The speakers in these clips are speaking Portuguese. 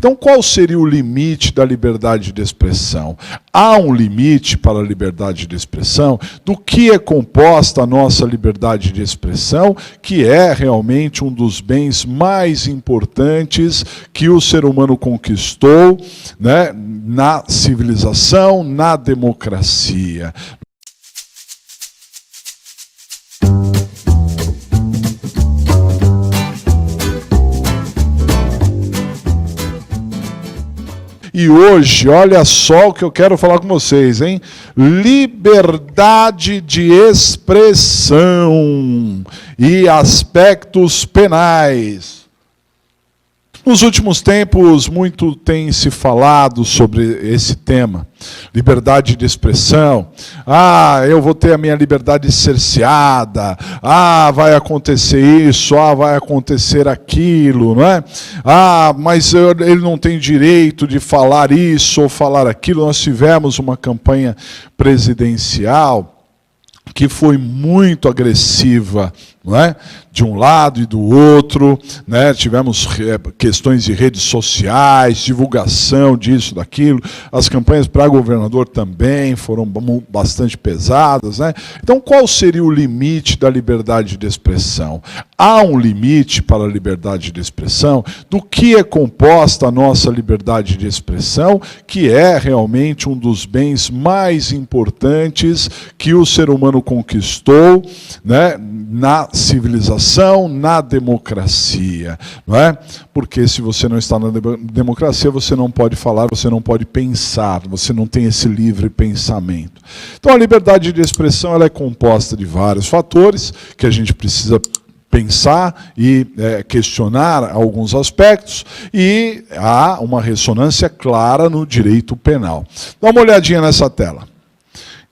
Então, qual seria o limite da liberdade de expressão? Há um limite para a liberdade de expressão? Do que é composta a nossa liberdade de expressão, que é realmente um dos bens mais importantes que o ser humano conquistou, né, na civilização, na democracia. E hoje, olha só o que eu quero falar com vocês, hein? Liberdade de expressão e aspectos penais. Nos últimos tempos, muito tem se falado sobre esse tema, liberdade de expressão. Ah, eu vou ter a minha liberdade cerceada. Ah, vai acontecer isso. Ah, vai acontecer aquilo, não é? Ah, mas ele não tem direito de falar isso ou falar aquilo. Nós tivemos uma campanha presidencial que foi muito agressiva, não é? De um lado e do outro, né? Tivemos questões de redes sociais, divulgação disso, daquilo. As campanhas para governador também foram bastante pesadas, né? Então, qual seria o limite da liberdade de expressão? Há um limite para a liberdade de expressão? Do que é composta a nossa liberdade de expressão, que é realmente um dos bens mais importantes que o ser humano conquistou, né, na civilização, na democracia, não é? Porque se você não está na democracia, você não pode falar, você não pode pensar, você não tem esse livre pensamento. Então a liberdade de expressão ela é composta de vários fatores que a gente precisa pensar e questionar alguns aspectos, e há uma ressonância clara no direito penal. Dá uma olhadinha nessa tela.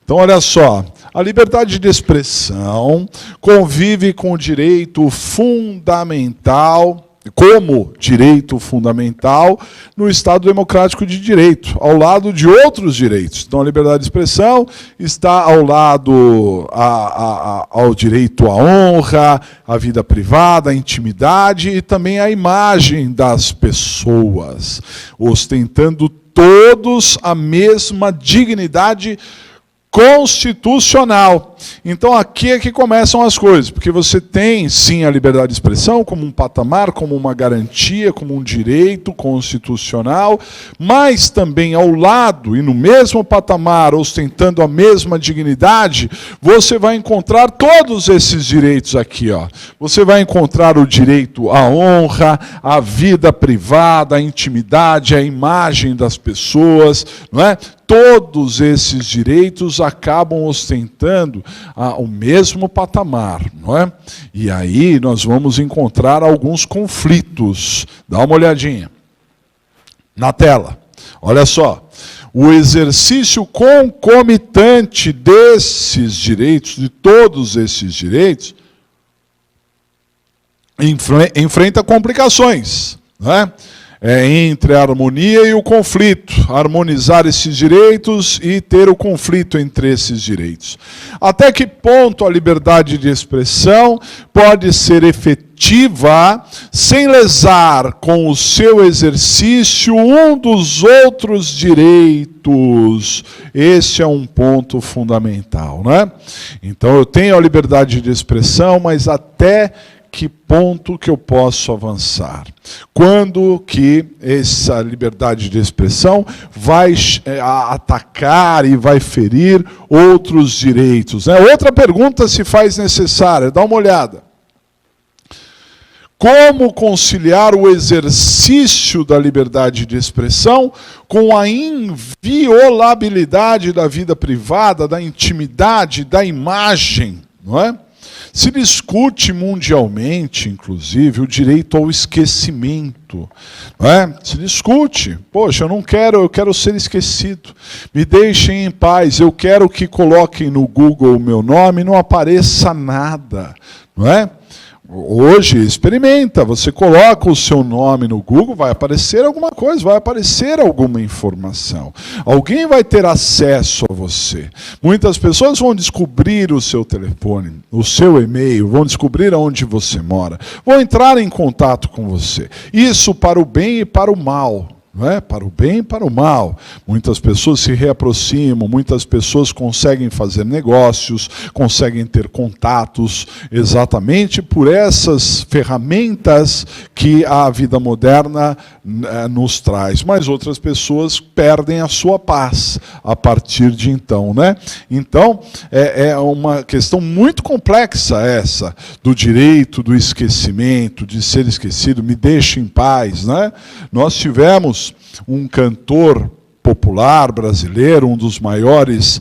Então, olha só, a liberdade de expressão convive com o direito fundamental, como direito fundamental no Estado Democrático de Direito, ao lado de outros direitos. Então, a liberdade de expressão está ao lado ao direito à honra, à vida privada, à intimidade e também à imagem das pessoas, ostentando todos a mesma dignidade constitucional. Então aqui é que começam as coisas, porque você tem sim a liberdade de expressão como um patamar, como uma garantia, como um direito constitucional, mas também ao lado e no mesmo patamar, ostentando a mesma dignidade, você vai encontrar todos esses direitos aqui, ó. Você vai encontrar o direito à honra, à vida privada, à intimidade, à imagem das pessoas, não é? Todos esses direitos acabam ostentando o mesmo patamar, não é? E aí nós vamos encontrar alguns conflitos. Dá uma olhadinha na tela. Olha só. O exercício concomitante desses direitos, de todos esses direitos, enfrenta complicações, não é? Entre a harmonia e o conflito, harmonizar esses direitos e ter o conflito entre esses direitos. Até que ponto a liberdade de expressão pode ser efetiva sem lesar com o seu exercício um dos outros direitos? Esse é um ponto fundamental, não é? Então eu tenho a liberdade de expressão, mas até que ponto que eu posso avançar? Quando que essa liberdade de expressão vai atacar e vai ferir outros direitos, né? Outra pergunta se faz necessária, dá uma olhada. Como conciliar o exercício da liberdade de expressão com a inviolabilidade da vida privada, da intimidade, da imagem, não é? Se discute mundialmente, inclusive, o direito ao esquecimento. Não é? Se discute. Poxa, eu quero ser esquecido. Me deixem em paz. Eu quero que coloquem no Google o meu nome e não apareça nada. Não é? Hoje, experimenta, você coloca o seu nome no Google, vai aparecer alguma coisa, vai aparecer alguma informação. Alguém vai ter acesso a você. Muitas pessoas vão descobrir o seu telefone, o seu e-mail, vão descobrir aonde você mora, vão entrar em contato com você. Isso para o bem e para o mal. não é? Para o bem e para o mal. Muitas pessoas se reaproximam, muitas pessoas conseguem fazer negócios, conseguem ter contatos, exatamente por essas ferramentas que a vida moderna nos traz. Mas outras pessoas perdem a sua paz a partir de então, né? Então, é uma questão muito complexa essa, do direito, do esquecimento, de ser esquecido, me deixe em paz, né? Nós tivemos um cantor popular brasileiro, um dos maiores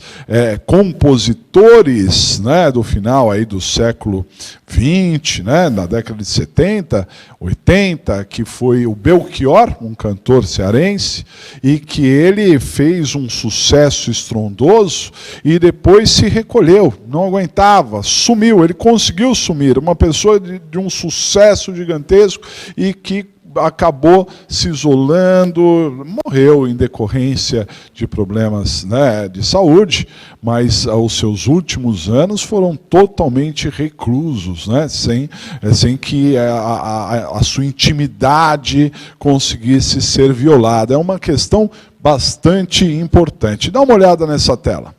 compositores, né, do final aí do século XX, né, na década de 70, 80, que foi o Belchior, um cantor cearense, e que ele fez um sucesso estrondoso e depois se recolheu, não aguentava, sumiu, ele conseguiu sumir, uma pessoa de um sucesso gigantesco e que acabou se isolando, morreu em decorrência de problemas, né, de saúde, mas os seus últimos anos foram totalmente reclusos, né, sem que a sua intimidade conseguisse ser violada. É uma questão bastante importante. Dá uma olhada nessa tela.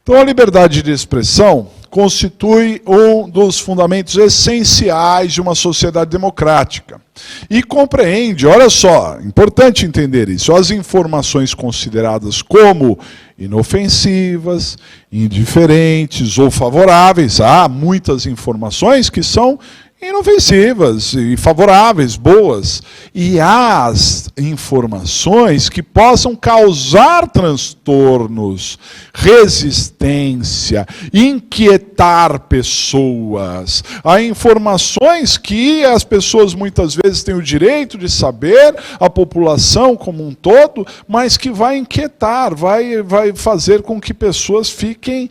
Então, a liberdade de expressão constitui um dos fundamentos essenciais de uma sociedade democrática. E compreende, olha só, importante entender isso, as informações consideradas como inofensivas, indiferentes ou favoráveis. Há muitas informações que são inofensivas e favoráveis, boas. E há as informações que possam causar transtornos, resistência, inquietar pessoas. Há informações que as pessoas muitas vezes têm o direito de saber, a população como um todo, mas que vai inquietar, vai fazer com que pessoas fiquem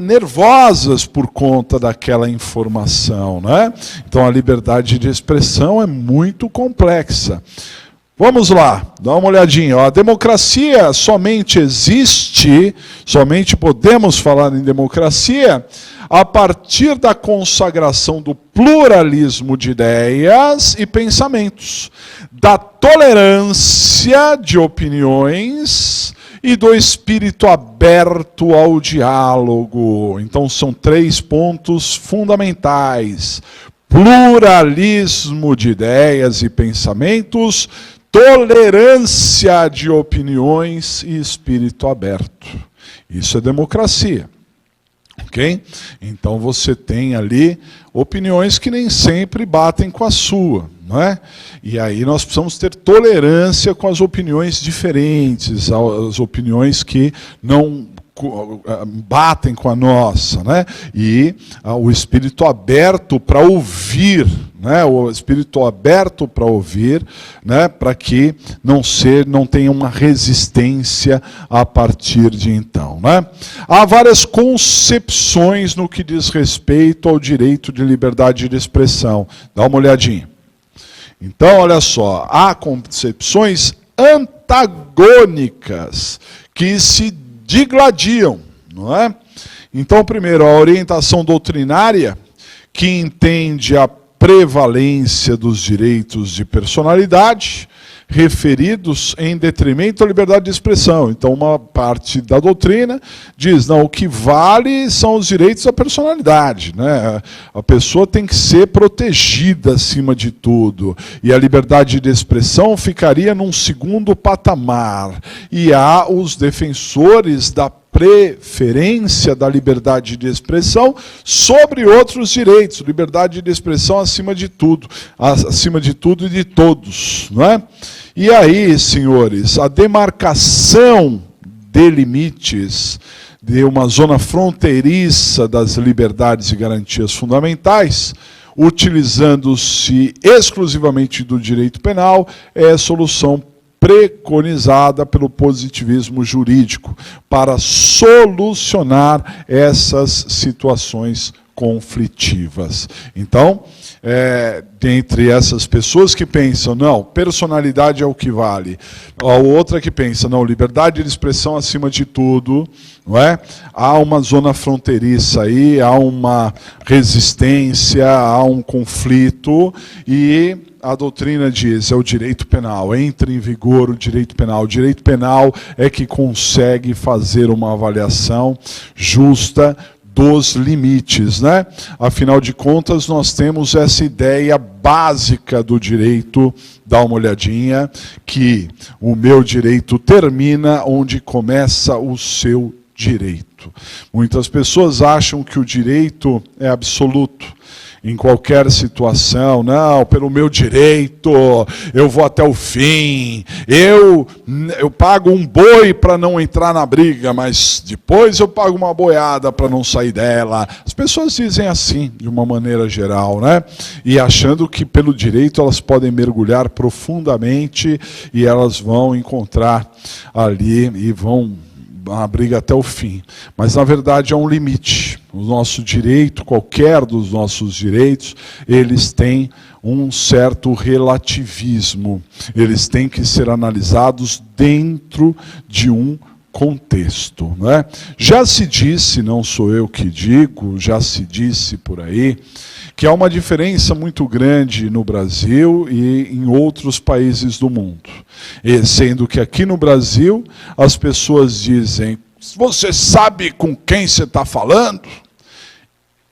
nervosas por conta daquela informação, né? Então a liberdade de expressão é muito complexa. Vamos lá, dá uma olhadinha. A democracia somente existe, somente podemos falar em democracia, a partir da consagração do pluralismo de ideias e pensamentos, da tolerância de opiniões e do espírito aberto ao diálogo. Então são 3 pontos fundamentais: pluralismo de ideias e pensamentos, tolerância de opiniões e espírito aberto. Isso é democracia. Ok? Então você tem ali opiniões que nem sempre batem com a sua, não é? E aí nós precisamos ter tolerância com as opiniões diferentes, as opiniões que não batem com a nossa, né? E o espírito aberto para ouvir, né? O espírito aberto para ouvir, né? Para que não tenha uma resistência a partir de então, né? Há várias concepções no que diz respeito ao direito de liberdade de expressão. Dá uma olhadinha. Então, olha só, há concepções antagônicas que se digladiam, não é? Então, primeiro, a orientação doutrinária, que entende a prevalência dos direitos de personalidade, referidos em detrimento à liberdade de expressão. Então, uma parte da doutrina diz, não, o que vale são os direitos da personalidade, né? A pessoa tem que ser protegida acima de tudo. E a liberdade de expressão ficaria num segundo patamar. E há os defensores da preferência da liberdade de expressão sobre outros direitos, liberdade de expressão acima de tudo e de todos, não é? E aí, senhores, a demarcação de limites de uma zona fronteiriça das liberdades e garantias fundamentais, utilizando-se exclusivamente do direito penal, é a solução preconizada pelo positivismo jurídico para solucionar essas situações conflitivas. Então, dentre essas pessoas que pensam, não, personalidade é o que vale. A outra que pensa, não, liberdade de expressão acima de tudo, não é? Há uma zona fronteiriça aí, há uma resistência, há um conflito, e a doutrina diz, é o direito penal, entra em vigor o direito penal. O direito penal é que consegue fazer uma avaliação justa dos limites, né? Afinal de contas, nós temos essa ideia básica do direito, dá uma olhadinha, que o meu direito termina onde começa o seu direito. Muitas pessoas acham que o direito é absoluto. Em qualquer situação, não, pelo meu direito, eu vou até o fim, eu pago um boi para não entrar na briga, mas depois eu pago uma boiada para não sair dela. As pessoas dizem assim, de uma maneira geral, né? E achando que pelo direito elas podem mergulhar profundamente e elas vão encontrar ali e vão a briga até o fim. Mas, na verdade, há um limite. O nosso direito, qualquer dos nossos direitos, eles têm um certo relativismo. Eles têm que ser analisados dentro de um contexto, né? Já se disse, não sou eu que digo, já se disse por aí, que há uma diferença muito grande no Brasil e em outros países do mundo. E sendo que aqui no Brasil as pessoas dizem, você sabe com quem você está falando?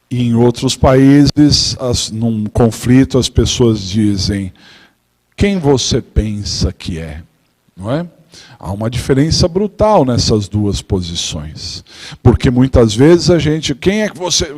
E em outros países, num conflito, as pessoas dizem, quem você pensa que é? Não é? Há uma diferença brutal nessas duas posições. Porque muitas vezes a gente, quem é que você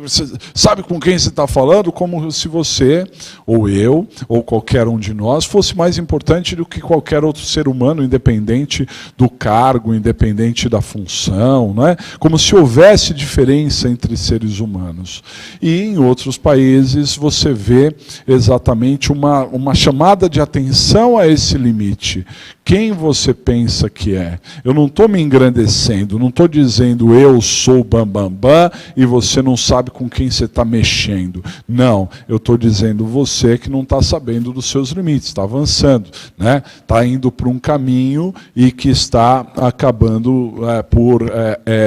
sabe com quem você está falando? Como se você, ou eu, ou qualquer um de nós, fosse mais importante do que qualquer outro ser humano, independente do cargo, independente da função, não é? Como se houvesse diferença entre seres humanos. E em outros países você vê exatamente uma chamada de atenção a esse limite. Quem você pensa que é? Eu não estou me engrandecendo, não estou dizendo eu sou bambambam e você não sabe com quem você está mexendo. Não, eu estou dizendo você que não está sabendo dos seus limites, está avançando, né? Está indo para um caminho e que está acabando por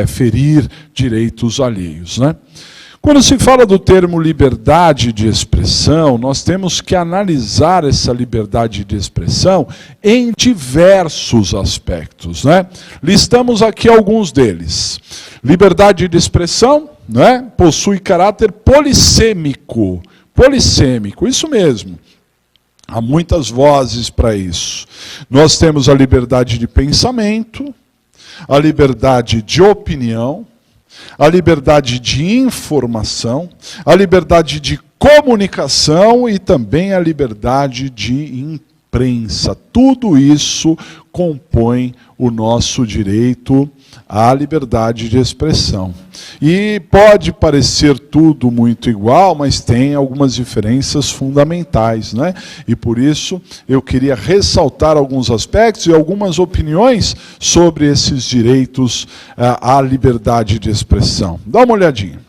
ferir direitos alheios, né? Quando se fala do termo liberdade de expressão, nós temos que analisar essa liberdade de expressão em diversos aspectos, né? Listamos aqui alguns deles. Liberdade de expressão, né, possui caráter polissêmico. Polissêmico, isso mesmo. Há muitas vozes para isso. Nós temos a liberdade de pensamento, a liberdade de opinião, a liberdade de informação, a liberdade de comunicação e também a liberdade de imprensa. Tudo isso compõe o nosso direito à liberdade de expressão. E pode parecer tudo muito igual, mas tem algumas diferenças fundamentais, né? E por isso eu queria ressaltar alguns aspectos e algumas opiniões sobre esses direitos à liberdade de expressão. Dá uma olhadinha.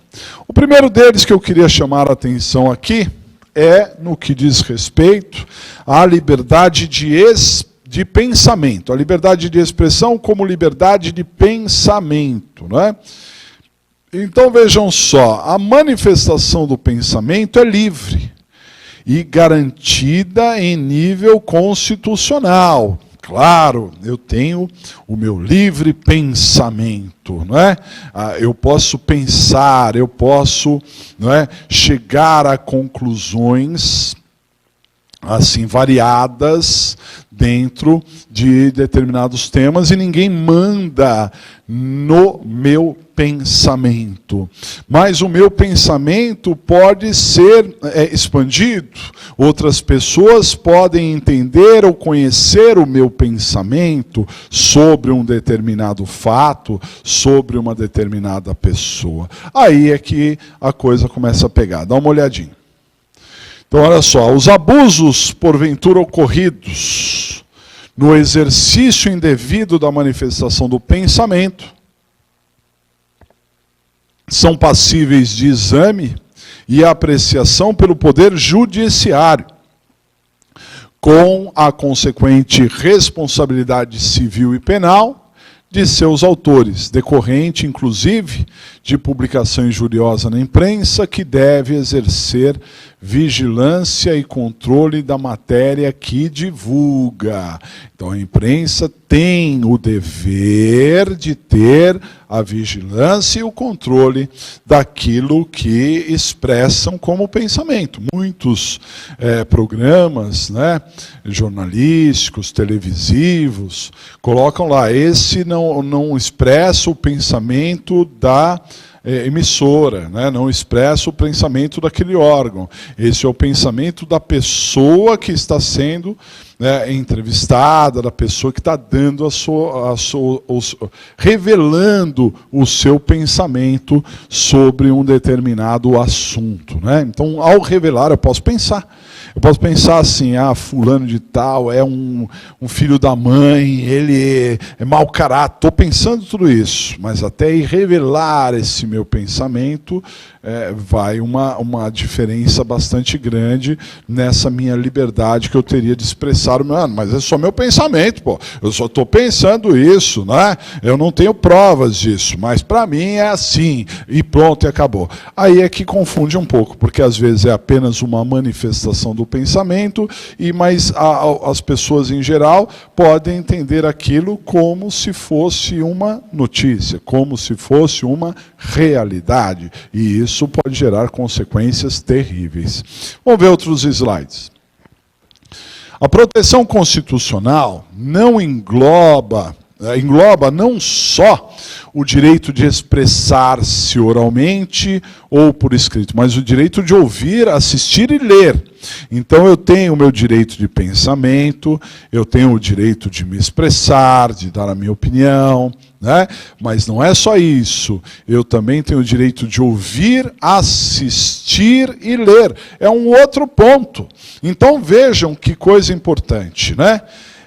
O primeiro deles que eu queria chamar a atenção aqui é no que diz respeito à liberdade de pensamento, a liberdade de expressão como liberdade de pensamento, né? Então vejam só, a manifestação do pensamento é livre e garantida em nível constitucional. Claro, eu tenho o meu livre pensamento, não é? Eu posso pensar, eu posso, não é, chegar a conclusões assim variadas dentro de determinados temas e ninguém manda no meu pensamento. Mas o meu pensamento pode ser expandido. Outras pessoas podem entender ou conhecer o meu pensamento sobre um determinado fato, sobre uma determinada pessoa. Aí é que a coisa começa a pegar. Dá uma olhadinha. Então, olha só, os abusos porventura ocorridos no exercício indevido da manifestação do pensamento são passíveis de exame e a apreciação pelo poder judiciário, com a consequente responsabilidade civil e penal de seus autores, decorrente, inclusive, de publicação injuriosa na imprensa, que deve exercer vigilância e controle da matéria que divulga. Então, a imprensa tem o dever de ter a vigilância e o controle daquilo que expressam como pensamento. Muitos programas, né, jornalísticos, televisivos, colocam lá, esse não expressa o pensamento da emissora, né? Não expressa o pensamento daquele órgão. Esse é o pensamento da pessoa que está sendo entrevistada, da pessoa que está dando revelando o seu pensamento sobre um determinado assunto, né? Então, ao revelar, eu posso pensar assim, fulano de tal é um filho da mãe, ele é mau caráter, estou pensando tudo isso, mas até revelar esse meu pensamento, vai uma diferença bastante grande nessa minha liberdade que eu teria de expressar o meu, mas é só meu pensamento, pô. Eu só estou pensando isso, né? Eu não tenho provas disso, mas para mim é assim, e pronto, e acabou. Aí é que confunde um pouco, porque às vezes é apenas uma manifestação do pensamento, mas as pessoas em geral podem entender aquilo como se fosse uma notícia, como se fosse uma realidade, e isso pode gerar consequências terríveis. Vamos ver outros slides. A proteção constitucional não engloba não só o direito de expressar-se oralmente ou por escrito, mas o direito de ouvir, assistir e ler. Então eu tenho o meu direito de pensamento, eu tenho o direito de me expressar, de dar a minha opinião, né? Mas não é só isso, eu também tenho o direito de ouvir, assistir e ler. É um outro ponto. Então vejam que coisa importante, né?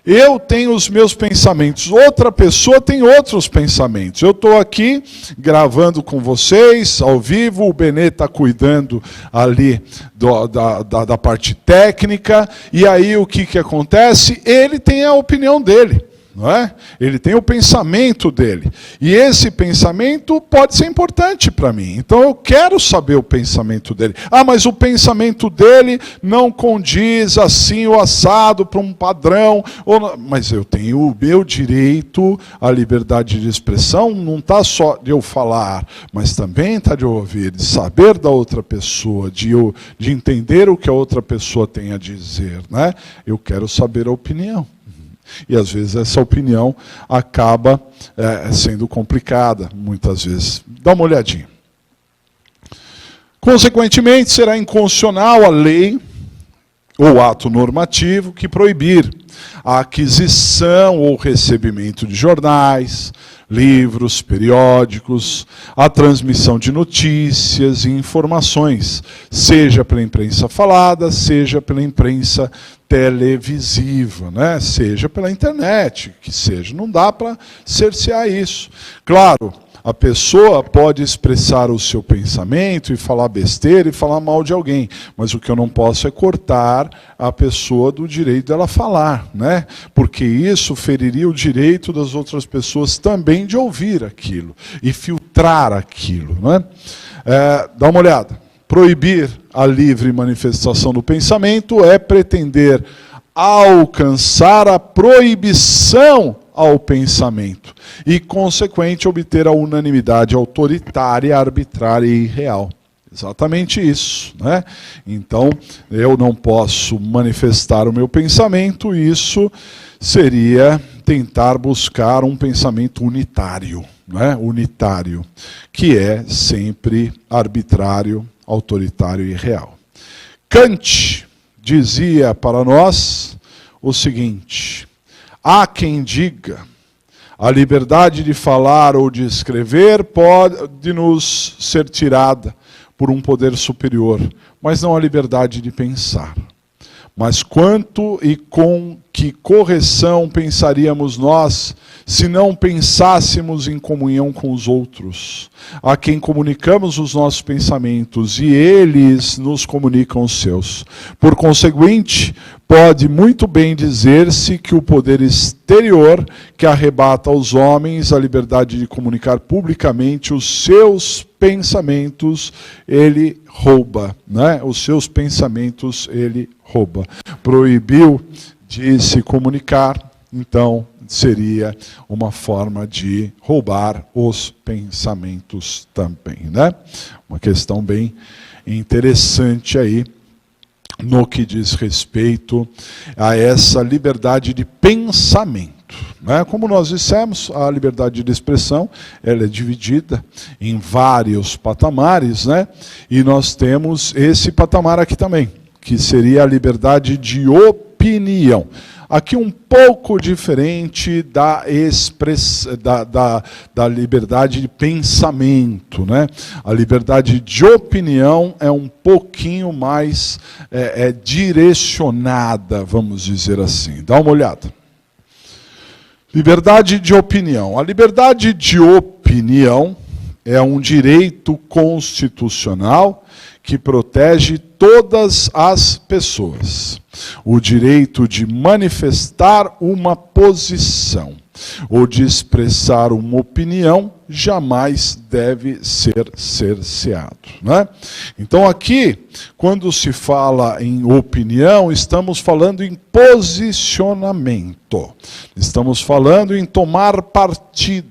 Eu tenho os meus pensamentos, outra pessoa tem outros pensamentos. Eu estou aqui gravando com vocês, ao vivo, o Benê está cuidando ali da parte técnica, e aí o que acontece? Ele tem a opinião dele. Não é? Ele tem o pensamento dele. E esse pensamento pode ser importante para mim. Então eu quero saber o pensamento dele. Mas o pensamento dele não condiz assim o assado para um padrão. Mas eu tenho o meu direito à liberdade de expressão. Não está só de eu falar, mas também está de eu ouvir, de saber da outra pessoa, de entender o que a outra pessoa tem a dizer, né? Eu quero saber a opinião. E às vezes essa opinião acaba sendo complicada, muitas vezes. Dá uma olhadinha. Consequentemente, será inconstitucional a lei ou ato normativo que proibir a aquisição ou recebimento de jornais, livros, periódicos, a transmissão de notícias e informações, seja pela imprensa falada, seja pela imprensa televisiva, né? Seja pela internet, que seja. Não dá para cercear isso. Claro, a pessoa pode expressar o seu pensamento e falar besteira e falar mal de alguém, mas o que eu não posso é cortar a pessoa do direito dela falar, né? Porque isso feriria o direito das outras pessoas também de ouvir aquilo e filtrar aquilo, né? Dá uma olhada. Proibir a livre manifestação do pensamento é pretender alcançar a proibição ao pensamento e, consequente, obter a unanimidade autoritária, arbitrária e irreal. Exatamente isso, né? Então, eu não posso manifestar o meu pensamento, isso seria tentar buscar um pensamento unitário, né? Unitário, que é sempre arbitrário, autoritário e irreal. Kant dizia para nós o seguinte: há quem diga, a liberdade de falar ou de escrever pode nos ser tirada por um poder superior, mas não a liberdade de pensar. Mas quanto e com que correção pensaríamos nós, se não pensássemos em comunhão com os outros, a quem comunicamos os nossos pensamentos, e eles nos comunicam os seus. Por conseguinte, pode muito bem dizer-se que o poder exterior, que arrebata aos homens a liberdade de comunicar publicamente os seus pensamentos, ele rouba, né? Os seus pensamentos ele rouba. Proibiu de se comunicar, então seria uma forma de roubar os pensamentos também, né? Uma questão bem interessante aí no que diz respeito a essa liberdade de pensamento. Como nós dissemos, a liberdade de expressão ela é dividida em vários patamares, né? E nós temos esse patamar aqui também, que seria a liberdade de opinião. Aqui um pouco diferente da liberdade de pensamento, né? A liberdade de opinião é um pouquinho mais direcionada, vamos dizer assim. Dá uma olhada. Liberdade de opinião. A liberdade de opinião é um direito constitucional que protege todas as pessoas. O direito de manifestar uma posição ou de expressar uma opinião jamais deve ser cerceado, né? Então aqui, quando se fala em opinião, estamos falando em posicionamento. Estamos falando em tomar partido,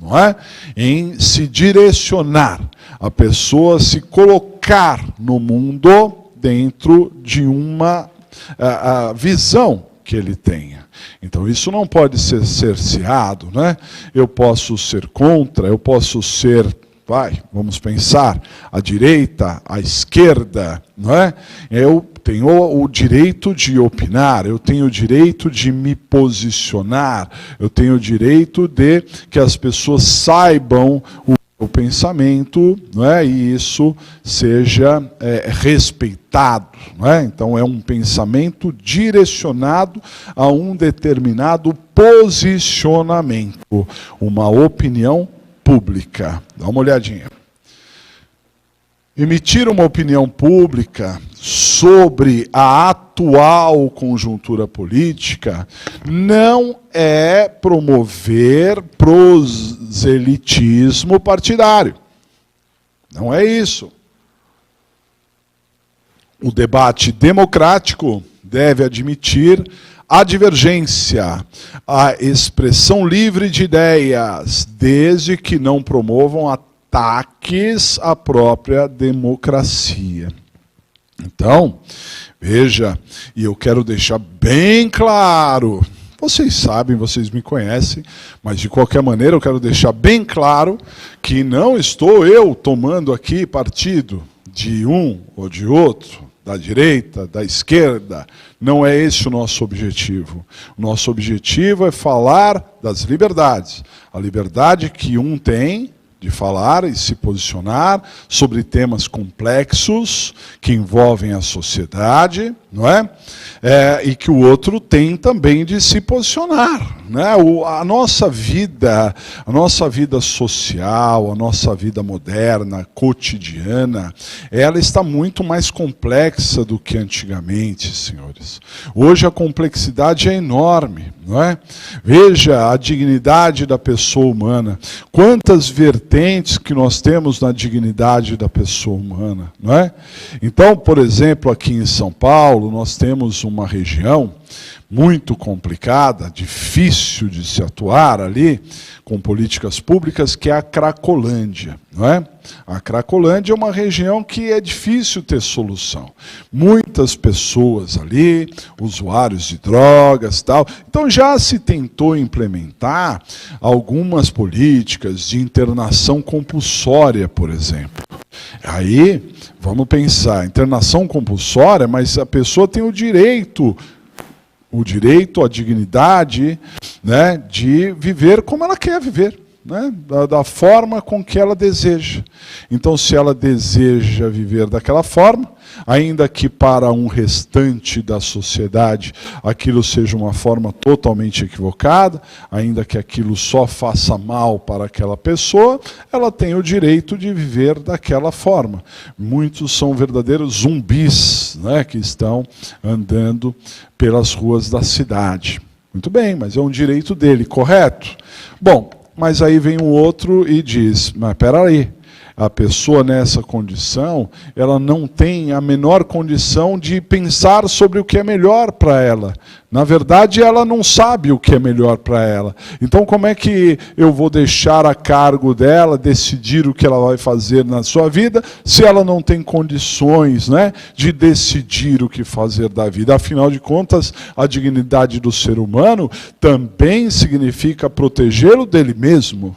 não é? Em se direcionar, a pessoa se colocar no mundo dentro de uma visão que ele tenha. Então isso não pode ser cerceado, né? Eu posso ser contra, eu posso ser, vamos pensar, a direita, a esquerda, não é? Eu tenho o direito de opinar, eu tenho o direito de me posicionar, eu tenho o direito de que as pessoas saibam o pensamento, não é? E isso seja respeitado, não é? Então é um pensamento direcionado a um determinado posicionamento, uma opinião pública. Dá uma olhadinha. Emitir uma opinião pública sobre a atual conjuntura política não é promover proselitismo partidário. Não é isso. O debate democrático deve admitir a divergência, a expressão livre de ideias, desde que não promovam ataques à própria democracia. Então, veja, e eu quero deixar bem claro, vocês sabem, vocês me conhecem, mas de qualquer maneira eu quero deixar bem claro que não estou eu tomando aqui partido de um ou de outro, da direita, da esquerda. Não é esse o nosso objetivo. O nosso objetivo é falar das liberdades. A liberdade que um tem de falar e se posicionar sobre temas complexos que envolvem a sociedade, não é? E que o outro tem também de se posicionar, né? A nossa vida social, a nossa vida moderna, cotidiana, ela está muito mais complexa do que antigamente, senhores. Hoje a complexidade é enorme, não é? Veja a dignidade da pessoa humana. Quantas vertentes que nós temos na dignidade da pessoa humana, não é? Então, por exemplo, aqui em São Paulo, nós temos uma região muito complicada, difícil de se atuar ali, com políticas públicas, que é a Cracolândia, não é? A Cracolândia é uma região que é difícil ter solução. Muitas pessoas ali, usuários de drogas e tal. Então já se tentou implementar algumas políticas de internação compulsória, por exemplo. Aí, vamos pensar, internação compulsória, mas a pessoa tem o direito à dignidade, né, de viver como ela quer viver. né, da forma com que ela deseja. Então, se ela deseja viver daquela forma, ainda que para um restante da sociedade aquilo seja uma forma totalmente equivocada, ainda que aquilo só faça mal para aquela pessoa, ela tem o direito de viver daquela forma. Muitos são verdadeiros zumbis, né, que estão andando pelas ruas da cidade. Muito bem, mas é um direito dele, correto? Bom, mas aí vem um outro e diz, mas espera aí, a pessoa nessa condição, ela não tem a menor condição de pensar sobre o que é melhor para ela. Na verdade, ela não sabe o que é melhor para ela. Então, como é que eu vou deixar a cargo dela decidir o que ela vai fazer na sua vida, se ela não tem condições, né, de decidir o que fazer da vida? Afinal de contas, a dignidade do ser humano também significa protegê-lo dele mesmo.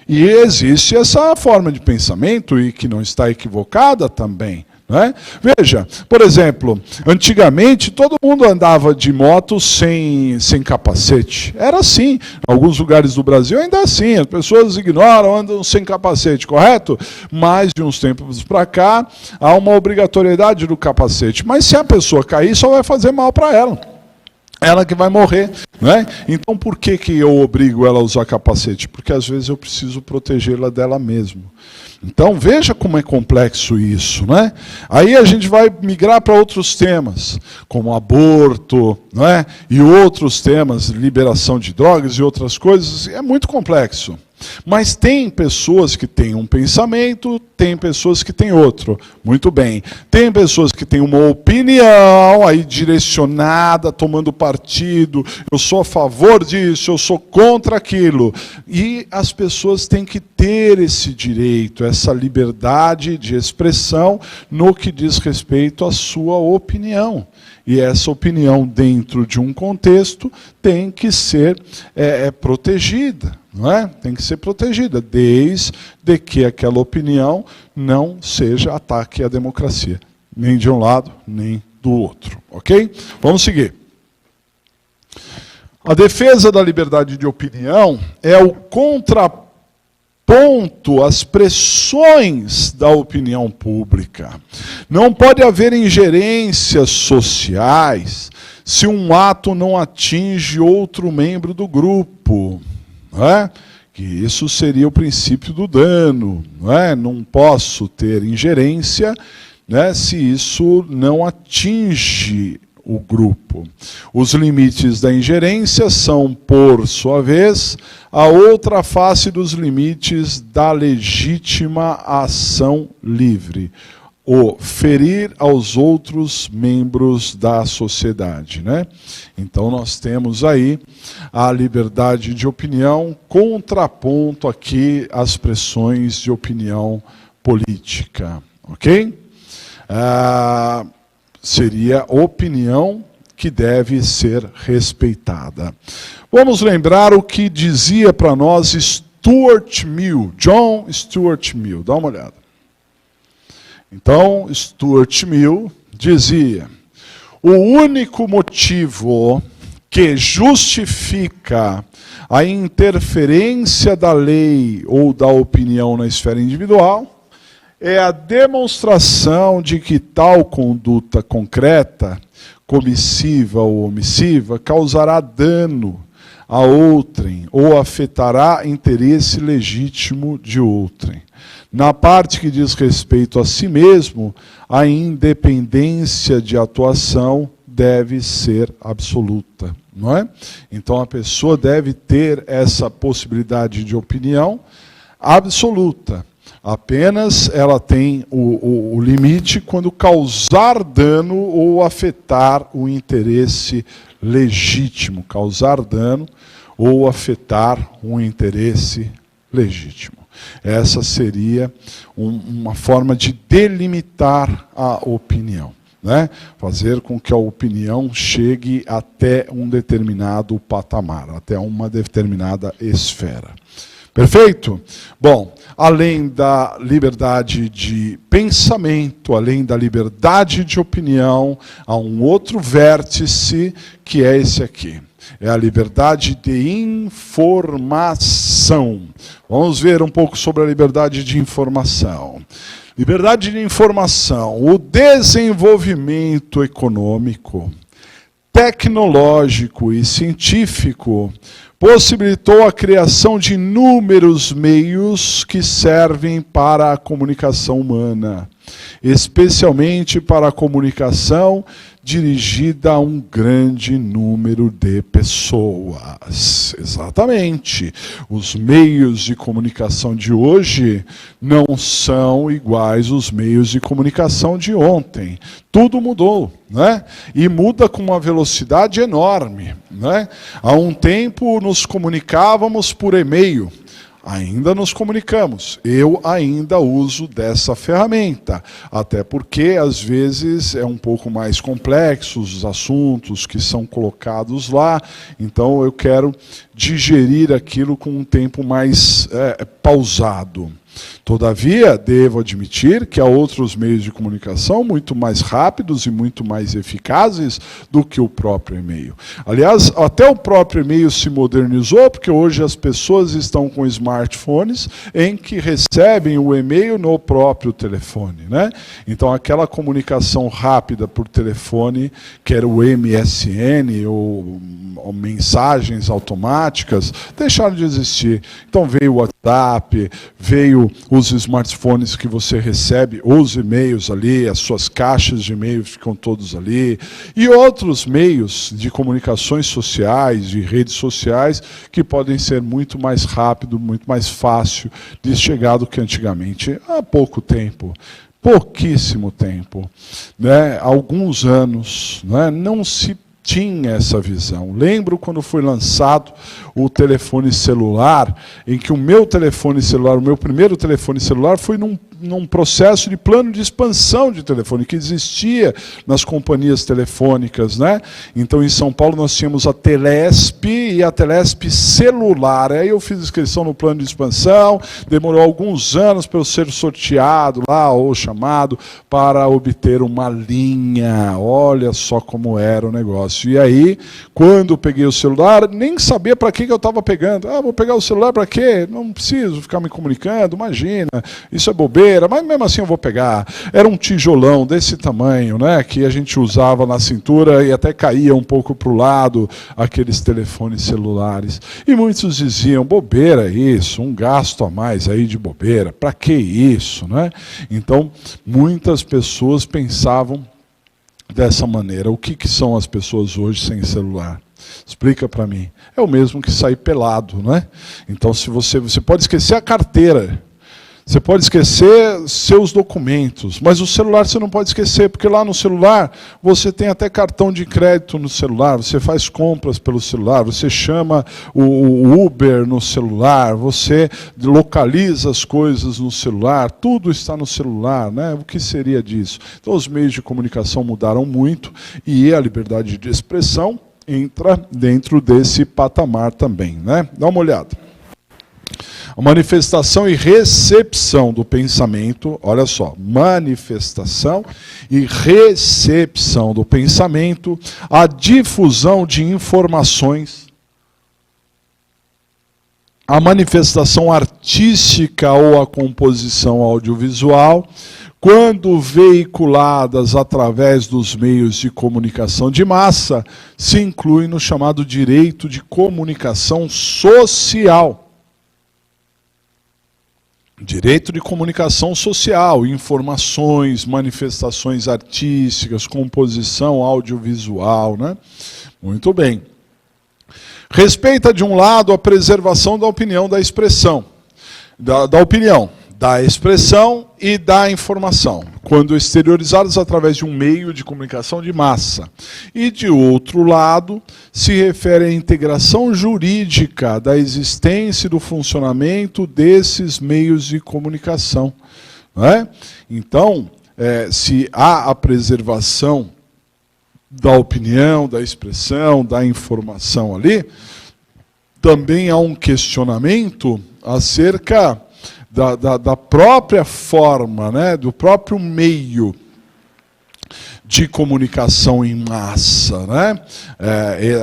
E existe essa forma de pensamento, e que não está equivocada também. Né? Veja, por exemplo, antigamente todo mundo andava de moto sem capacete. Era assim. Em alguns lugares do Brasil ainda é assim. As pessoas ignoram, andam sem capacete, correto? Mas de uns tempos para cá, há uma obrigatoriedade do capacete. Mas se a pessoa cair, só vai fazer mal para ela. Ela que vai morrer, né? Então por que eu obrigo ela a usar capacete? Porque às vezes eu preciso protegê-la dela mesma. Então veja como é complexo isso, né? Aí a gente vai migrar para outros temas, como aborto, né? E outros temas, liberação de drogas e outras coisas. É muito complexo. Mas tem pessoas que têm um pensamento, tem pessoas que têm outro. Muito bem. Tem pessoas que têm uma opinião aí direcionada, tomando partido. Eu sou a favor disso, eu sou contra aquilo. E as pessoas têm que ter esse direito, essa liberdade de expressão no que diz respeito à sua opinião. E essa opinião, dentro de um contexto, tem que ser protegida. Não é? Tem que ser protegida, desde que aquela opinião não seja ataque à democracia. Nem de um lado, nem do outro. Ok? Vamos seguir. A defesa da liberdade de opinião é o contraponto às pressões da opinião pública. Não pode haver ingerências sociais se um ato não atinge outro membro do grupo. Não é? Que isso seria o princípio do dano. Não é? Não posso ter ingerência, né, se isso não atinge o grupo. Os limites da ingerência são, por sua vez, a outra face dos limites da legítima ação livre. O ferir aos outros membros da sociedade, né? Então nós temos aí a liberdade de opinião, contraponto aqui às pressões de opinião política, ok? Seria opinião que deve ser respeitada. Vamos lembrar o que dizia para nós Stuart Mill, John Stuart Mill, dá uma olhada. Então, Stuart Mill dizia: o único motivo que justifica a interferência da lei ou da opinião na esfera individual é a demonstração de que tal conduta concreta, comissiva ou omissiva, causará dano a outrem ou afetará interesse legítimo de outrem. Na parte que diz respeito a si mesmo, a independência de atuação deve ser absoluta, não é? Então a pessoa deve ter essa possibilidade de opinião absoluta. Apenas ela tem o limite quando causar dano ou afetar o interesse legítimo. Causar dano ou afetar um interesse legítimo. Essa seria uma forma de delimitar a opinião, né? Fazer com que a opinião chegue até um determinado patamar, até uma determinada esfera. Perfeito? Bom, além da liberdade de pensamento, além da liberdade de opinião, há um outro vértice que é esse aqui. É a liberdade de informação. Vamos ver um pouco sobre a liberdade de informação. Liberdade de informação, o desenvolvimento econômico, tecnológico e científico possibilitou a criação de inúmeros meios que servem para a comunicação humana, especialmente para a comunicação dirigida a um grande número de pessoas. Exatamente. Os meios de comunicação de hoje não são iguais aos meios de comunicação de ontem. Tudo mudou, né? E muda com uma velocidade enorme, né? Há um tempo nos comunicávamos por e-mail. Ainda nos comunicamos. Eu ainda uso dessa ferramenta, até porque às vezes é um pouco mais complexo os assuntos que são colocados lá, então eu quero digerir aquilo com um tempo mais pausado. Todavia, devo admitir que há outros meios de comunicação muito mais rápidos e muito mais eficazes do que o próprio e-mail. Aliás, até o próprio e-mail se modernizou, porque hoje as pessoas estão com smartphones em que recebem o e-mail no próprio telefone, né? Então, aquela comunicação rápida por telefone, que era o MSN ou mensagens automáticas, deixaram de existir. Então, veio o WhatsApp, veio os smartphones que você recebe, os e-mails ali, as suas caixas de e-mail ficam todos ali, e outros meios de comunicações sociais, de redes sociais, que podem ser muito mais rápido, muito mais fácil de chegar do que antigamente, há pouco tempo. Pouquíssimo tempo, né? Alguns anos, né? Não se tinha essa visão. Lembro quando foi lançado o telefone celular, em que o meu telefone celular, o meu primeiro telefone celular foi num processo de plano de expansão de telefone, que existia nas companhias telefônicas, né? Então, em São Paulo, nós tínhamos a Telesp e a Telesp celular. Aí eu fiz inscrição no plano de expansão, demorou alguns anos para eu ser sorteado lá, ou chamado, para obter uma linha. Olha só como era o negócio. E aí, quando eu peguei o celular, nem sabia para que eu estava pegando. Ah, vou pegar o celular para quê? Não preciso ficar me comunicando, imagina, isso é bobeira, mas mesmo assim eu vou pegar. Era um tijolão desse tamanho, né, que a gente usava na cintura e até caía um pouco para o lado, aqueles telefones celulares. E muitos diziam, bobeira isso, um gasto a mais aí de bobeira, para que isso, né? Então, muitas pessoas pensavam dessa maneira. O que são as pessoas hoje sem celular? Explica para mim. É o mesmo que sair pelado, né? Então, se você pode esquecer a carteira, você pode esquecer seus documentos, mas o celular você não pode esquecer, porque lá no celular você tem até cartão de crédito no celular, você faz compras pelo celular, você chama o Uber no celular, você localiza as coisas no celular, tudo está no celular, né? O que seria disso? Então os meios de comunicação mudaram muito e a liberdade de expressão entra dentro desse patamar também, né? Dá uma olhada. A manifestação e recepção do pensamento, olha só, manifestação e recepção do pensamento, a difusão de informações, a manifestação artística ou a composição audiovisual, quando veiculadas através dos meios de comunicação de massa, se inclui no chamado direito de comunicação social. Direito de comunicação social, informações, manifestações artísticas, composição audiovisual, né? Muito bem. Respeita, de um lado, a preservação da opinião, da expressão, da opinião, da expressão e da informação, quando exteriorizados através de um meio de comunicação de massa. E, de outro lado, se refere à integração jurídica da existência e do funcionamento desses meios de comunicação. Não é? Então, se há a preservação da opinião, da expressão, da informação ali, também há um questionamento acerca da própria forma, né, do próprio meio de comunicação em massa, né?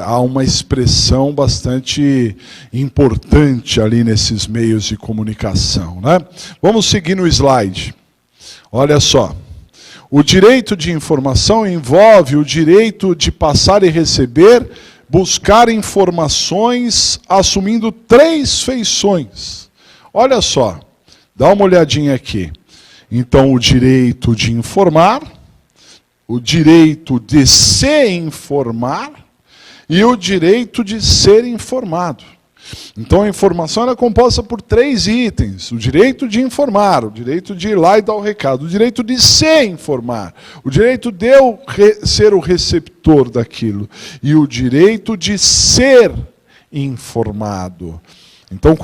Há uma expressão bastante importante ali nesses meios de comunicação, né? Vamos seguir no slide. Olha só. O direito de informação envolve o direito de passar e receber, buscar informações, assumindo 3 feições. Olha só, dá uma olhadinha aqui. Então, o direito de informar, o direito de se informar e o direito de ser informado. Então a informação é composta por 3 itens: o direito de informar, o direito de ir lá e dar o recado, o direito de se informar, o direito de eu ser o receptor daquilo e o direito de ser informado. Então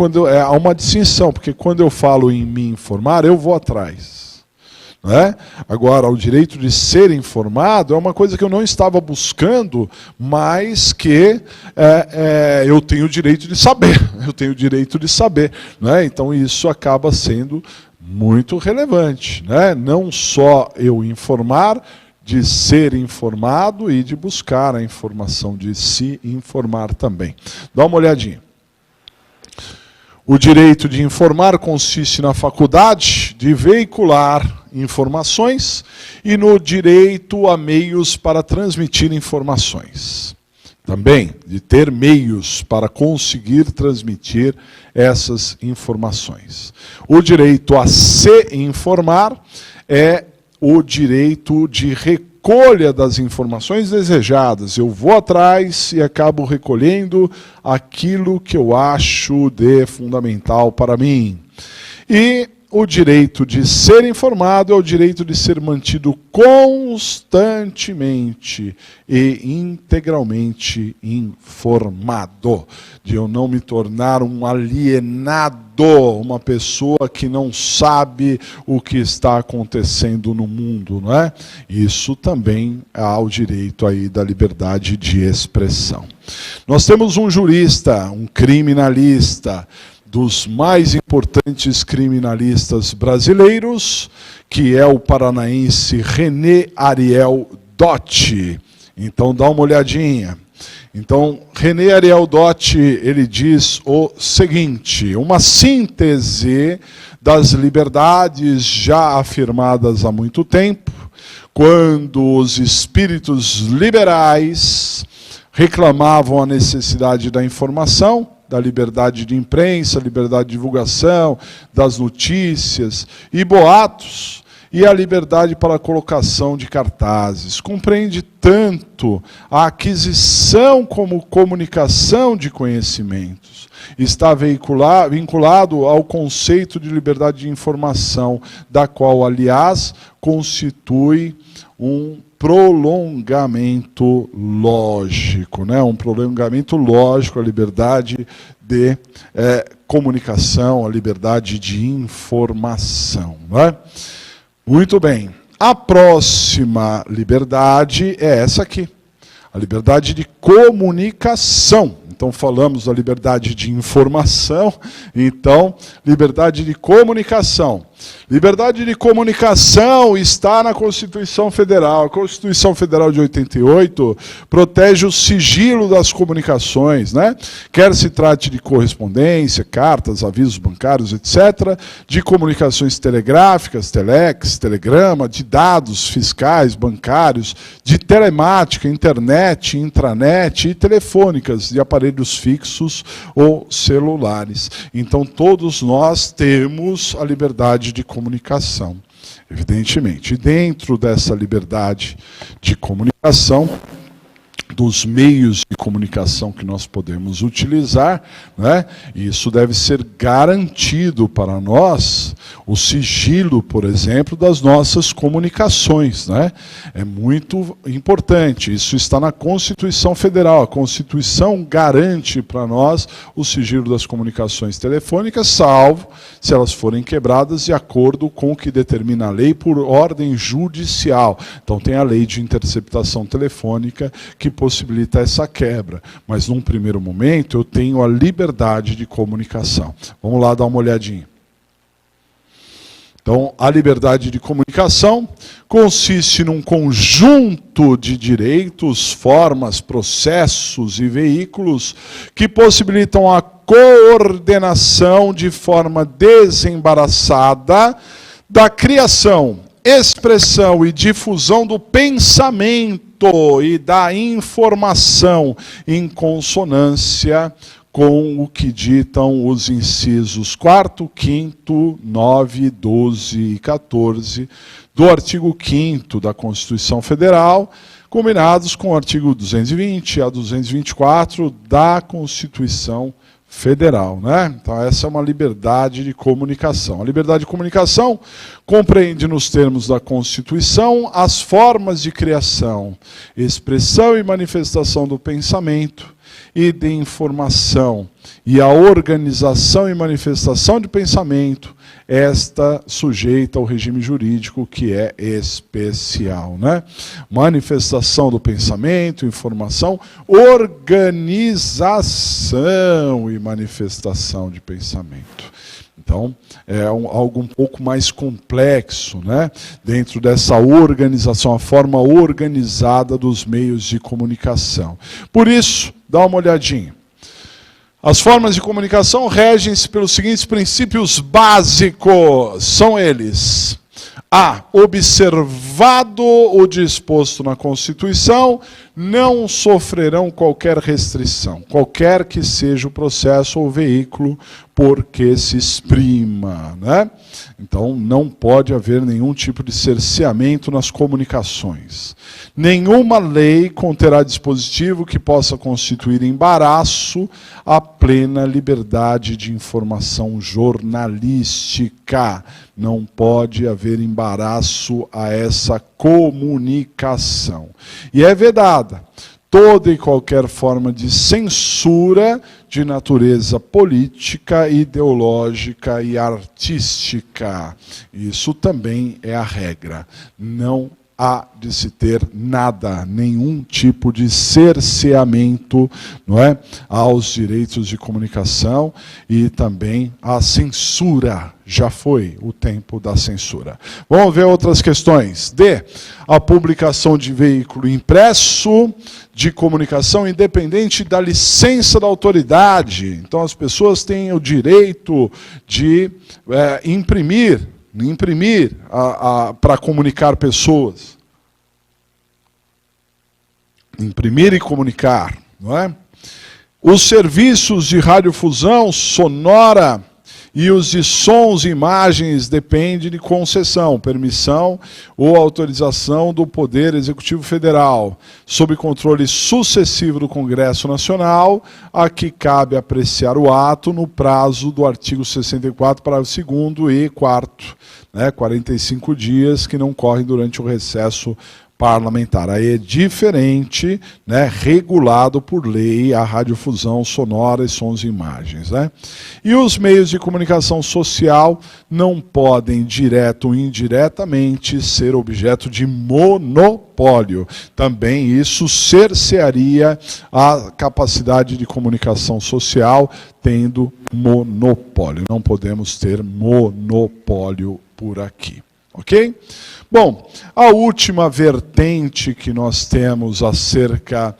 há uma distinção, porque quando eu falo em me informar, eu vou atrás. Não é? Agora, o direito de ser informado é uma coisa que eu não estava buscando, mas que eu tenho o direito de saber. Eu tenho o direito de saber. Não é? Então, isso acaba sendo muito relevante. Né? Não só eu informar, de ser informado e de buscar a informação, de se informar também. Dá uma olhadinha. O direito de informar consiste na faculdade de veicular informações e no direito a meios para transmitir informações. Também de ter meios para conseguir transmitir essas informações. O direito a se informar é o direito de recolha das informações desejadas. Eu vou atrás e acabo recolhendo aquilo que eu acho de fundamental para mim. E o direito de ser informado é o direito de ser mantido constantemente e integralmente informado. De eu não me tornar um alienado, uma pessoa que não sabe o que está acontecendo no mundo, não é? Isso também há o direito aí da liberdade de expressão. Nós temos um jurista, um criminalista, dos mais importantes criminalistas brasileiros, que é o paranaense René Ariel Dotti. Então, dá uma olhadinha. Então, René Ariel Dotti, ele diz o seguinte: uma síntese das liberdades já afirmadas há muito tempo, quando os espíritos liberais reclamavam a necessidade da informação, da liberdade de imprensa, liberdade de divulgação, das notícias e boatos, e a liberdade para a colocação de cartazes. Compreende tanto a aquisição como comunicação de conhecimentos. Está vinculado ao conceito de liberdade de informação, da qual, aliás, constitui um prolongamento lógico, né? Um prolongamento lógico à liberdade de comunicação, à liberdade de informação. Né? Muito bem. A próxima liberdade é essa aqui, a liberdade de comunicação. Então, falamos da liberdade de informação, então, liberdade de comunicação. Liberdade de comunicação está na Constituição Federal. A Constituição Federal de 88 protege o sigilo das comunicações, né? Quer se trate de correspondência, cartas, avisos bancários, etc., de comunicações telegráficas, telex, telegrama, de dados fiscais, bancários, de telemática, internet, intranet e telefônicas, de aparelhos fixos ou celulares. Então, todos nós temos a liberdade de comunicação, evidentemente. E dentro dessa liberdade de comunicação, dos meios de comunicação que nós podemos utilizar, né? Isso deve ser garantido para nós, o sigilo, por exemplo, das nossas comunicações, né? É muito importante, isso está na Constituição Federal. A Constituição garante para nós o sigilo das comunicações telefônicas, salvo se elas forem quebradas de acordo com o que determina a lei por ordem judicial. Então tem a lei de interceptação telefônica que possibilita essa quebra, mas num primeiro momento eu tenho a liberdade de comunicação. Vamos lá dar uma olhadinha. Então, a liberdade de comunicação consiste num conjunto de direitos, formas, processos e veículos que possibilitam a coordenação de forma desembaraçada da criação, expressão e difusão do pensamento e da informação em consonância com o que ditam os incisos 4º, 5º, 9, 12 e 14 do artigo 5º da Constituição Federal, combinados com o artigo 220 a 224 da Constituição Federal, né? Então essa é uma liberdade de comunicação. A liberdade de comunicação compreende nos termos da Constituição as formas de criação, expressão e manifestação do pensamento e de informação, e a organização e manifestação de pensamento, esta sujeita ao regime jurídico que é especial, né? Manifestação do pensamento, informação, organização e manifestação de pensamento. Então, é algo um pouco mais complexo, né? Dentro dessa organização, a forma organizada dos meios de comunicação. Por isso, dá uma olhadinha. As formas de comunicação regem-se pelos seguintes princípios básicos. São eles: A. Observado o disposto na Constituição, não sofrerão qualquer restrição, qualquer que seja o processo ou veículo por que se exprima, né? Então, não pode haver nenhum tipo de cerceamento nas comunicações. Nenhuma lei conterá dispositivo que possa constituir embaraço à plena liberdade de informação jornalística. Não pode haver embaraço a essa comunicação. E é vedada toda e qualquer forma de censura de natureza política, ideológica e artística. Isso também é a regra. Não há de se ter nada, nenhum tipo de cerceamento, não é, aos direitos de comunicação e também à censura. Já foi o tempo da censura. Vamos ver outras questões. D. A publicação de veículo impresso de comunicação independente da licença da autoridade. Então as pessoas têm o direito de imprimir para comunicar pessoas. Imprimir e comunicar, não é? Os serviços de radiodifusão sonora e os de sons e imagens dependem de concessão, permissão ou autorização do Poder Executivo Federal, sob controle sucessivo do Congresso Nacional, a que cabe apreciar o ato no prazo do artigo 64, parágrafo 2º e 4º, né, 45 dias que não correm durante o recesso parlamentar. Aí é diferente, né, regulado por lei a radiodifusão sonora e sons e imagens, né? E os meios de comunicação social não podem, direto ou indiretamente, ser objeto de monopólio. Também isso cercearia a capacidade de comunicação social tendo monopólio. Não podemos ter monopólio por aqui. Ok? Bom, a última vertente que nós temos acerca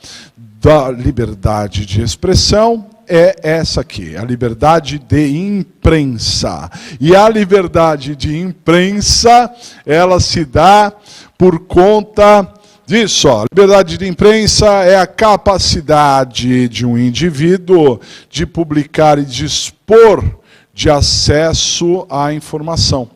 da liberdade de expressão é essa aqui, a liberdade de imprensa. E a liberdade de imprensa, ela se dá por conta disso. A liberdade de imprensa é a capacidade de um indivíduo de publicar e dispor de acesso à informação.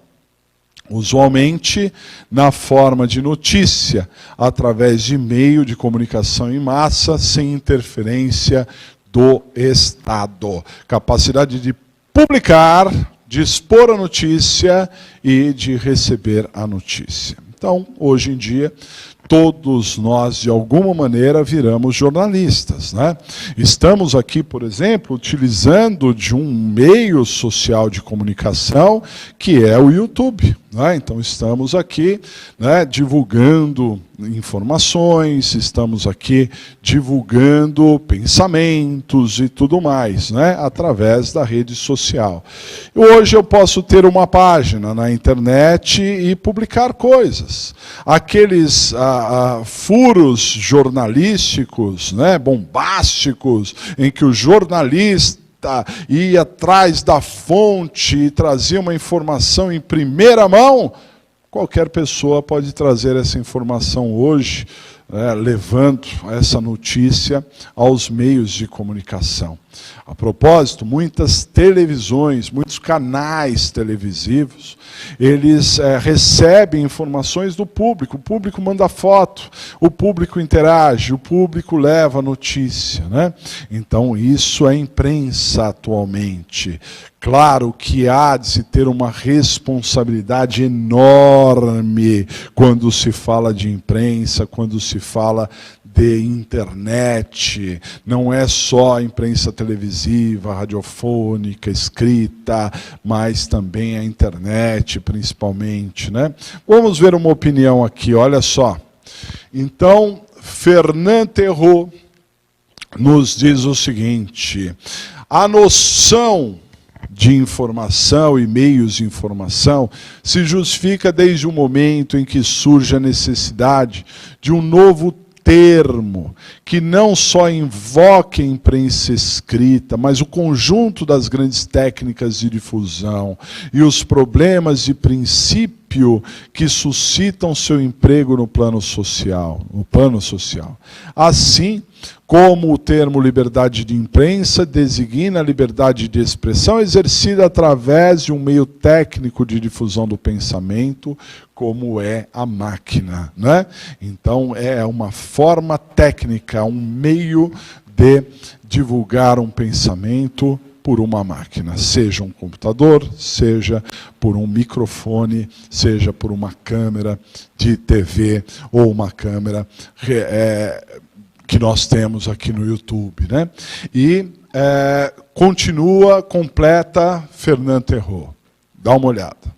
Usualmente na forma de notícia, através de meio de comunicação em massa, sem interferência do Estado. Capacidade de publicar, de expor a notícia e de receber a notícia. Então, hoje em dia, todos nós, de alguma maneira, viramos jornalistas, né? Estamos aqui, por exemplo, utilizando de um meio social de comunicação que é o YouTube, né? Então, estamos aqui, né, divulgando informações, estamos aqui divulgando pensamentos e tudo mais, né, através da rede social. Hoje eu posso ter uma página na internet e publicar coisas. Aqueles furos jornalísticos, né, bombásticos, em que o jornalista ia atrás da fonte e trazia uma informação em primeira mão, qualquer pessoa pode trazer essa informação hoje, levando essa notícia aos meios de comunicação. A propósito, muitas televisões, muitos canais televisivos, eles recebem informações do público. O público manda foto, o público interage, o público leva a notícia, né? Então, isso é imprensa atualmente. Claro que há de se ter uma responsabilidade enorme quando se fala de imprensa, quando se fala de internet. Não é só a imprensa televisiva, radiofônica, escrita, mas também a internet, principalmente, né? Vamos ver uma opinião aqui, olha só. Então, Fernand Terreau nos diz o seguinte: a noção de informação e meios de informação se justifica desde o momento em que surge a necessidade de um novo termo que não só invoque a imprensa escrita, mas o conjunto das grandes técnicas de difusão e os problemas de princípio que suscitam seu emprego no plano social. Assim, como o termo liberdade de imprensa designa a liberdade de expressão exercida através de um meio técnico de difusão do pensamento, como é a máquina, né? Então, é uma forma técnica, um meio de divulgar um pensamento por uma máquina, seja um computador, seja por um microfone, seja por uma câmera de TV ou uma câmera que nós temos aqui no YouTube, né? E completa Fernand Terreau. Dá uma olhada.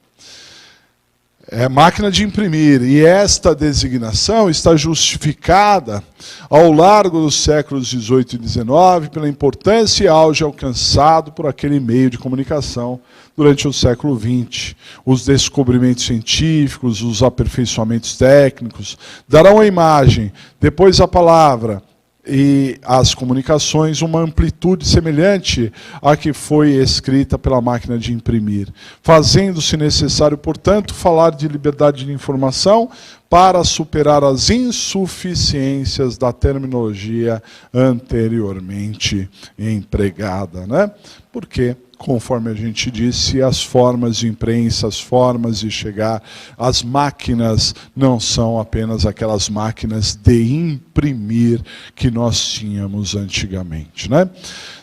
É máquina de imprimir, e esta designação está justificada ao largo dos séculos XVIII e XIX pela importância e auge alcançado por aquele meio de comunicação durante o século XX. Os descobrimentos científicos, os aperfeiçoamentos técnicos darão à imagem, depois à palavra e às comunicações, uma amplitude semelhante à que foi escrita pela máquina de imprimir, fazendo-se necessário, portanto, falar de liberdade de informação para superar as insuficiências da terminologia anteriormente empregada, né? Porque, conforme a gente disse, as formas de imprensa, as formas de chegar, as máquinas não são apenas aquelas máquinas de imprimir que nós tínhamos antigamente, né?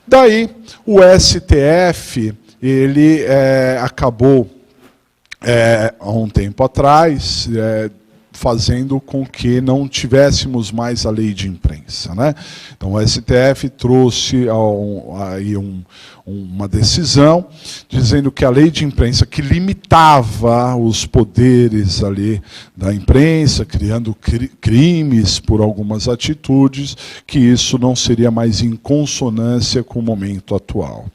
Daí, o STF, ele acabou, há um tempo atrás, fazendo com que não tivéssemos mais a lei de imprensa, né? Então, o STF trouxe aí uma decisão dizendo que a lei de imprensa, que limitava os poderes ali da imprensa, criando crimes por algumas atitudes, que isso não seria mais em consonância com o momento atual.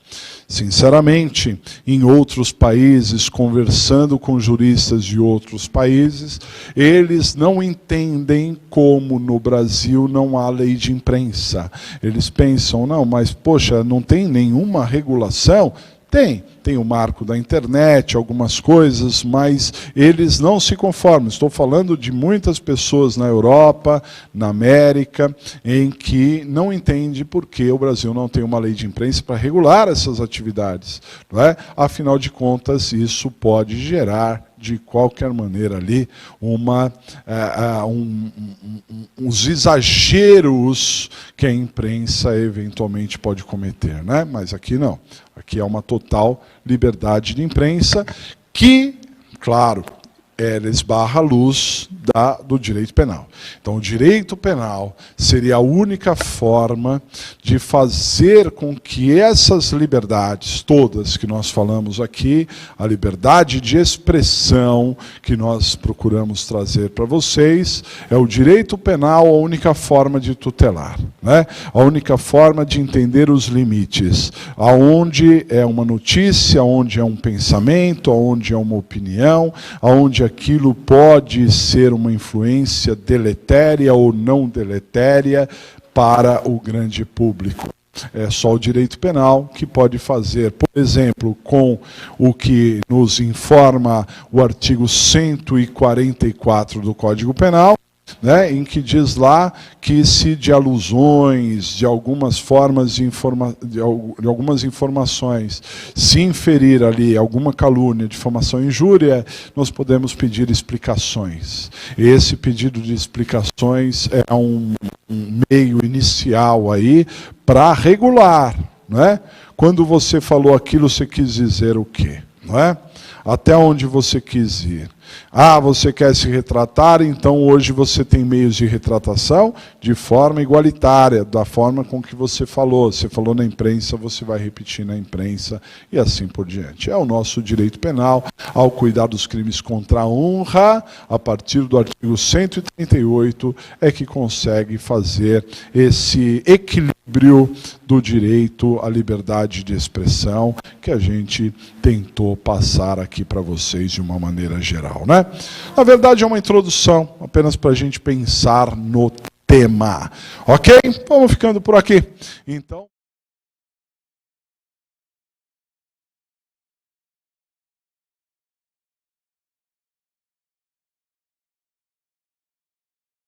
Sinceramente, em outros países, conversando com juristas de outros países, eles não entendem como no Brasil não há lei de imprensa. Eles pensam, não, mas poxa, não tem nenhuma regulação? Tem o marco da internet, algumas coisas, mas eles não se conformam. Estou falando de muitas pessoas na Europa, na América, em que não entendem por que o Brasil não tem uma lei de imprensa para regular essas atividades, não é? Afinal de contas, isso pode gerar, de qualquer maneira ali, uns exageros que a imprensa eventualmente pode cometer, né? Mas aqui não. Aqui é uma total liberdade de imprensa que, claro, ela esbarra a luz do direito penal. Então, o direito penal seria a única forma de fazer com que essas liberdades todas que nós falamos aqui, a liberdade de expressão que nós procuramos trazer para vocês, é o direito penal a única forma de tutelar, né? A única forma de entender os limites, aonde é uma notícia, aonde é um pensamento, aonde é uma opinião, aonde aquilo pode ser uma influência deletéria ou não deletéria para o grande público. É só o direito penal que pode fazer, por exemplo, com o que nos informa o artigo 144 do Código Penal, né, em que diz lá que se de alusões, de algumas formas de algumas informações, se inferir ali alguma calúnia, difamação, injúria, nós podemos pedir explicações. Esse pedido de explicações é um meio inicial aí para regular, né? Quando você falou aquilo, você quis dizer o quê, não é? Até onde você quis ir. Ah, você quer se retratar, então hoje você tem meios de retratação de forma igualitária, da forma com que você falou. Você falou na imprensa, você vai repetir na imprensa e assim por diante. É o nosso direito penal, ao cuidar dos crimes contra a honra, a partir do artigo 138, é que consegue fazer esse equilíbrio do direito à liberdade de expressão que a gente tentou passar aqui para vocês de uma maneira geral, né? Na verdade é uma introdução, apenas para a gente pensar no tema. Ok? Vamos ficando por aqui. Então...